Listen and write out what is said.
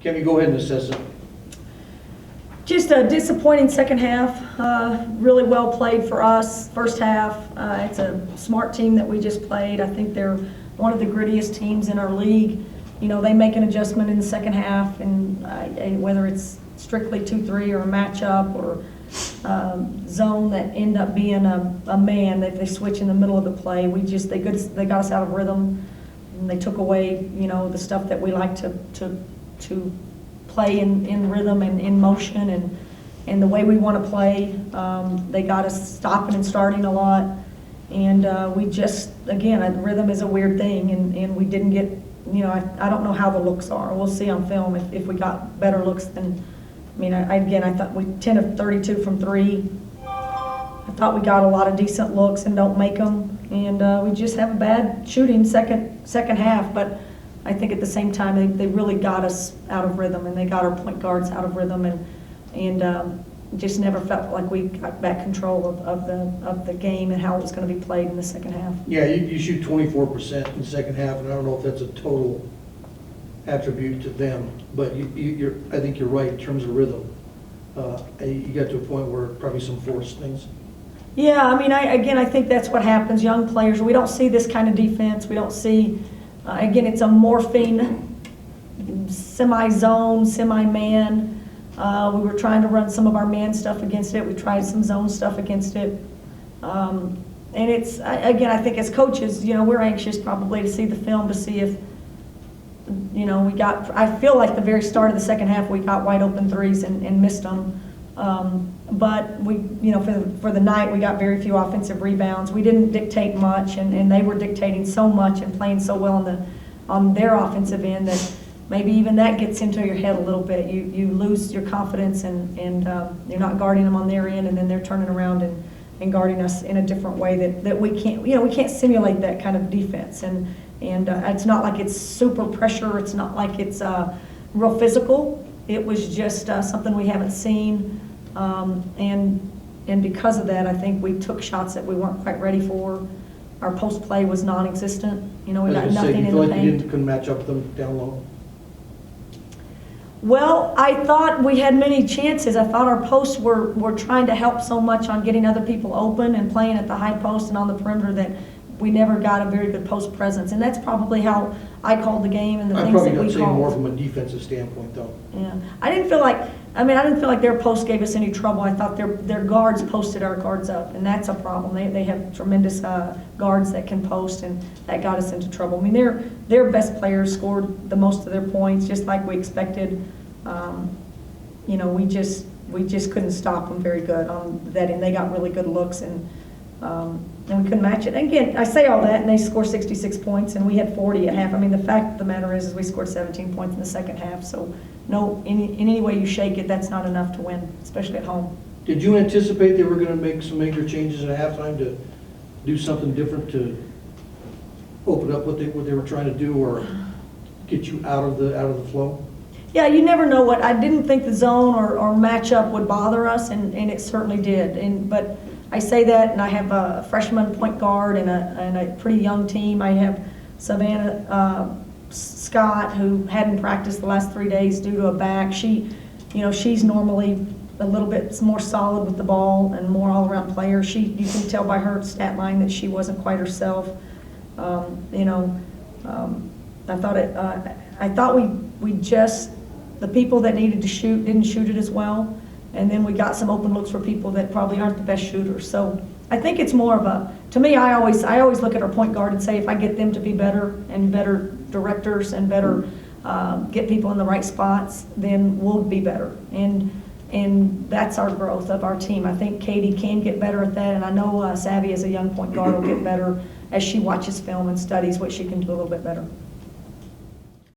Kamie, go ahead and assess it. Just a disappointing second half. Really well played for us. First half, it's a smart team that we just played. I think they're one of the grittiest teams in our league. You know, they make an adjustment in the second half, and whether it's strictly 2-3 or a matchup or zone that end up being a man that they switch in the middle of the play. They got us out of rhythm, and they took away, you know, the stuff that we like to play in rhythm and in motion and the way we want to play. They got us stopping and starting a lot, and we just, again, rhythm is a weird thing, and we didn't get, you know, I don't know how the looks are. We'll see on film if we got better looks than, I mean, I thought we 10 of 32 from 3. I thought we got a lot of decent looks and don't make them, and we just have a bad shooting second half, but I think at the same time they really got us out of rhythm, and they got our point guards out of rhythm, and just never felt like we got back control of the game and how it was going to be played in the second half. Yeah, you shoot 24% in the second half, and I don't know if that's a total attribute to them, but I think you're right in terms of rhythm. You got to a point where probably some forced things. Yeah, I mean, I think that's what happens. Young players, we don't see this kind of defense. We don't see. Again, it's a morphing, semi-zone, semi-man. We were trying to run some of our man stuff against it. We tried some zone stuff against it. And it's, again, I think as coaches, you know, we're anxious probably to see the film to see if, you know, I feel like the very start of the second half we got wide open threes and missed them. But we, you know, for the night we got very few offensive rebounds. We didn't dictate much, and they were dictating so much and playing so well on their offensive end that maybe even that gets into your head a little bit. You lose your confidence, and you're not guarding them on their end, and then they're turning around and guarding us in a different way that we can't, you know, we can't simulate that kind of defense. And it's not like it's super pressure. It's not like it's real physical. It was just something we haven't seen. And because of that, I think we took shots that we weren't quite ready for. Our post play was non-existent. You know, we got nothing in the paint. You couldn't match up with them down low? Well, I thought we had many chances. I thought our posts were trying to help so much on getting other people open and playing at the high post and on the perimeter that we never got a very good post presence. And that's probably how I called the game and the things that we called. I'm probably not saying more from a defensive standpoint, though. Yeah, I didn't feel like their post gave us any trouble. I thought their guards posted our guards up, and that's a problem. They have tremendous guards that can post, and that got us into trouble. I mean, their best players scored the most of their points, just like we expected. You know, we just couldn't stop them very good on that, and they got really good looks, and we couldn't match it. And again, I say all that, and they scored 66 points, and we had 40 at half. I mean, the fact of the matter is we scored 17 points in the second half, so no, in any way you shake it, that's not enough to win, especially at home. Did you anticipate they were going to make some major changes at halftime to do something different to open up what they were trying to do, or get you out of the flow? Yeah, you never know what. I didn't think the zone or matchup would bother us, and it certainly did. But I say that, and I have a freshman point guard and a pretty young team. I have Savannah Scott, who hadn't practiced the last 3 days due to a back. She's normally a little bit more solid with the ball and more all-around player. You can tell by her stat line that she wasn't quite herself. I thought we just, the people that needed to shoot didn't shoot it as well, and then we got some open looks for people that probably aren't the best shooters. So I think it's more of a, to me, I always look at our point guard and say, if I get them to be better and better directors and better get people in the right spots, then we'll be better. And that's our growth of our team. I think Katie can get better at that, and I know Savvy as a young point guard will get better as she watches film and studies what she can do a little bit better.